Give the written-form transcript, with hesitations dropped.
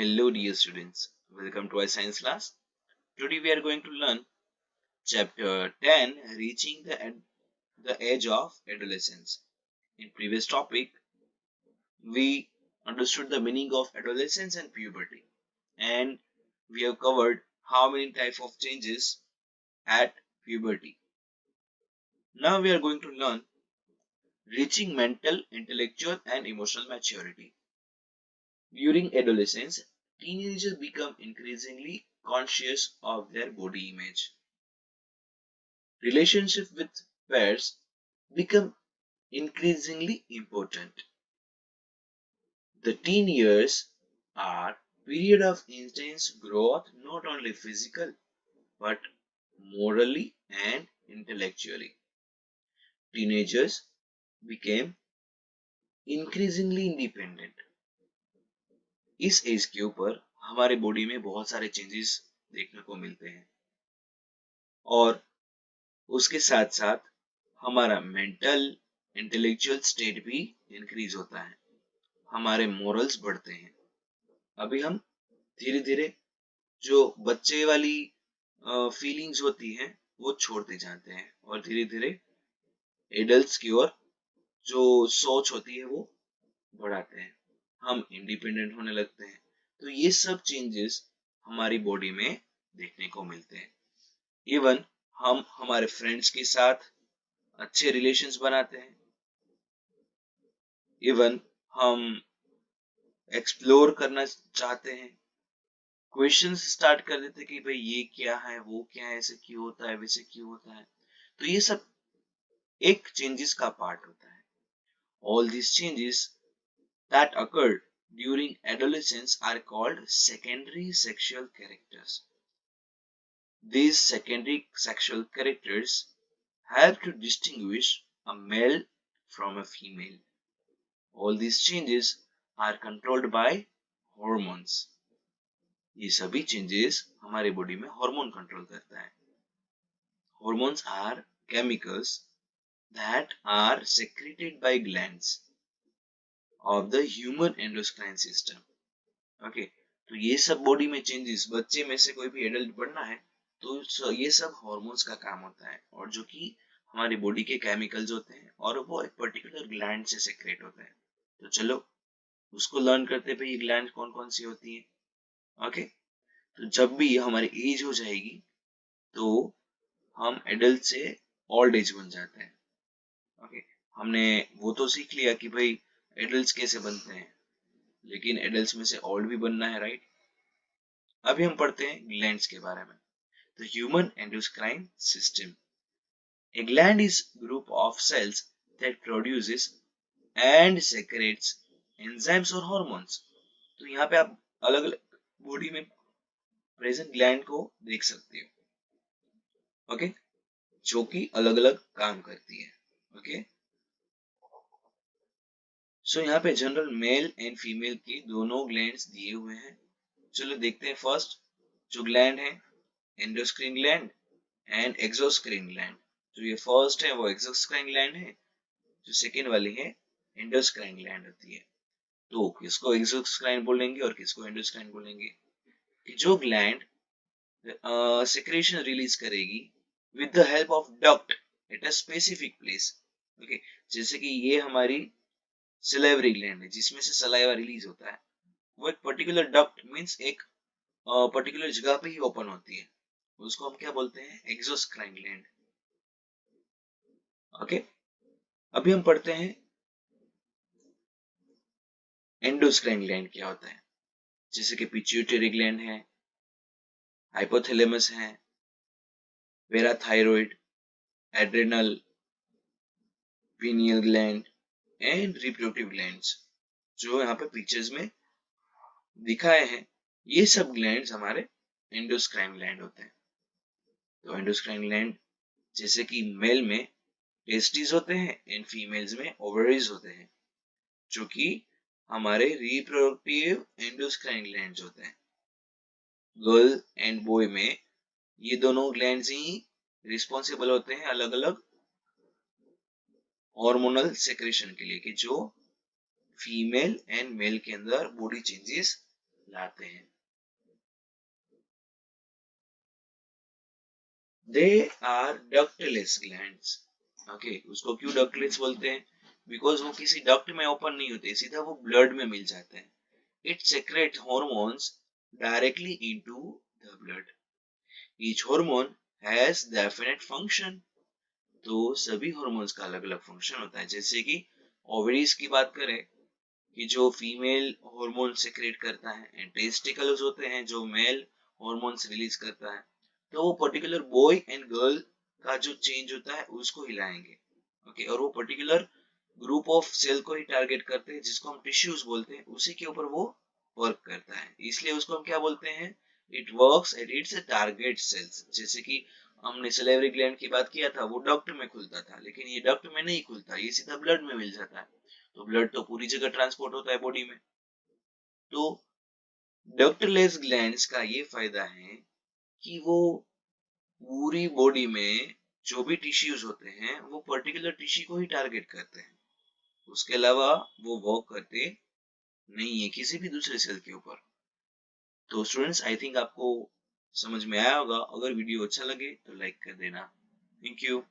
Hello dear students, welcome to our science class. Today we are going to learn chapter 10, reaching the age of adolescence. In previous topic, we understood the meaning of adolescence and puberty, and we have covered how many types of changes at puberty. Now we are going to learn reaching mental, intellectual and emotional maturity. During adolescence, teenagers become increasingly conscious of their body image. Relationships with peers become increasingly important. The teen years are period of intense growth, not only physical but morally and intellectually. Teenagers became increasingly independent. इस as के ऊपर हमारे body में बहुत सारे changes देखने को मिलते हैं और उसके साथ साथ हमारा मेंटल इंटेलेक्चुअल स्टेट भी इंक्रीज होता है, हमारे मोरल्स बढ़ते हैं। अभी हम धीरे धीरे जो बच्चे वाली फीलिंग्स होती हैं वो छोड़ते जाते हैं और धीरे धीरे एडल्ट्स की ओर जो सोच होती है वो बढ़ाते हैं, हम इंडिपेंडेंट होने लगते हैं। तो ये सब चेंजेस हमारी बॉडी में देखने को मिलते हैं। इवन हम हमारे फ्रेंड्स के साथ अच्छे रिलेशंस बनाते हैं। इवन हम एक्सप्लोर करना चाहते हैं, क्वेश्चंस स्टार्ट कर देते कि भाई ये क्या है, वो क्या है, ऐसे क्यों होता है, वैसे क्यों होता है। तो ये सब एक चेंजेस का पार्ट होता है। All these changes that occurred during adolescence are called secondary sexual characters. These secondary sexual characters help to distinguish a male from a female. All these changes are controlled by hormones. ये सभी changes हमारे body में hormone control करता है। Hormones are chemicals that are secreted by glands of the human endocrine system. Okay, तो ये सब body में चेंजेस, बच्चे में से कोई भी एडल्ट बनना है तो ये सब हार्मोन्स का काम होता है और जो कि हमारी बॉडी के केमिकल्स होते हैं और वो एक पर्टिकुलर ग्लैंड से सेक्रेट होते हैं। तो चलो उसको लर्न करते हैं, ये ग्लैंड कौन कौन सी होती है। ओके, तो जब भी हमारी एज हो जाएगी तो हम एडल्ट से ओल्ड एज बन जाते हैं। ओके, हमने वो तो सीख लिया कि भाई एडल्ट्स कैसे बनते हैं, लेकिन एडल्ट्स में से ओल्ड भी बनना है, राइट। अभी हम पढ़ते हैं ग्लैंड्स के बारे में। The human endocrine system. A gland is group of cells that produces and secretes enzymes or hormones. तो यहाँ पे आप अलग अलग बॉडी में प्रेजेंट ग्लैंड को देख सकते हो। ओके, जो कि अलग अलग काम करती है। ओके, सो यहाँ पे जनरल मेल एंड फीमेल के दोनों ग्लैंड्स दिए हुए हैं। चलो देखते हैं। फर्स्ट जो ग्लैंड है एंडोस्क्रीन ग्लैंड एंड एक्सोस्क्रीन ग्लैंड। जो ये फर्स्ट है वो एक्सोस्क्राइन ग्लैंड है, जो सेकेंड वाली है एंडोस्क्राइन ग्लैंड होती है। तो किसको एक्सोस्क्राइन बोलेंगे और किसको एंडोस्क्राइन बोलेंगे। कि जो ग्लैंड सेक्रेशन रिलीज करेगी with the help of duct at a specific place. Okay, जैसे कि ये हमारी सिलेवरी ग्लैंड है जिसमें से सलाइवा रिलीज होता है, वो एक पर्टिकुलर डक्ट मींस एक पर्टिकुलर जगह पे ही ओपन होती है, उसको हम क्या बोलते हैं, एक्सोस्क्राइन ग्लैंड। ओके, अभी हम पढ़ते हैं एंडोस्क्राइन ग्लैंड क्या होता है। जैसे कि पिट्यूटरी ग्लैंड है, हाइपोथैलेमस है, parathyroid, adrenal, pineal gland and reproductive glands, जो यहाँ पे पिक्चर्स में दिखाए हैं, ये सब ग्लैंड्स हमारे एंडोस्क्राइन ग्लैंड होते हैं। तो एंडोस्क्राइन ग्लैंड जैसे कि मेल में टेस्टिस होते हैं एंड फीमेल्स में ओवरीज होते हैं, जो कि हमारे रिप्रोडक्टिव एंडोस्क्राइन ग्लैंड्स होते हैं। गर्ल एंड बॉय में ये दोनों ग्लैंड्स ही रिस्पॉन्सिबल होते हैं अलग अलग हार्मोनल सेक्रेशन के लिए, कि जो फीमेल एंड मेल के अंदर बॉडी चेंजेस लाते हैं। They are ductless glands. Okay, उसको क्यों डक्टलेस बोलते हैं? बिकॉज वो किसी डक्ट में ओपन नहीं होते, सीधा वो ब्लड में मिल जाते हैं। It secrete hormones directly into the blood. Each hormone has definite function. तो सभी हॉर्मोन्स का अलग अलग फंक्शन होता है। जैसे कि ओवरीज की बात करें कि जो फीमेल हार्मोन सेक्रेट करता है, एंड टेस्टिकल्स होते हैं जो मेल हार्मोन्स रिलीज करता है। तो वो पर्टिकुलर बॉय एंड गर्ल का जो चेंज होता है उसको हिलाएंगे। ओके, और वो पर्टिकुलर ग्रुप ऑफ सेल को ही टारगेट करते हैं जिसको हम टिश्यूज बोलते हैं, उसी के ऊपर वो वर्क करता है। इसलिए उसको हम क्या बोलते हैं? It works at its target cells. जैसे कि हमने सलेवरी ग्लैंड की बात किया था, वो डक्ट में खुलता था, लेकिन ये डक्ट में नहीं खुलता, ये सीधा ब्लड में मिल जाता है। तो ब्लड तो पूरी जगह ट्रांसपोर्ट होता है बॉडी में। तो डक्टलेस ग्लैंड्स का ये फायदा है कि वो पूरी बॉडी में जो भी टिश्यूज होते हैं वो पर्टिकुलर टिश्यू को ही टारगेट करते हैं। उसके अलावा वो वर्क करते नहीं है किसी भी दूसरे सेल के ऊपर। तो स्टूडेंट्स, आई थिंक आपको समझ में आया होगा। अगर वीडियो अच्छा लगे तो लाइक कर देना। Thank you.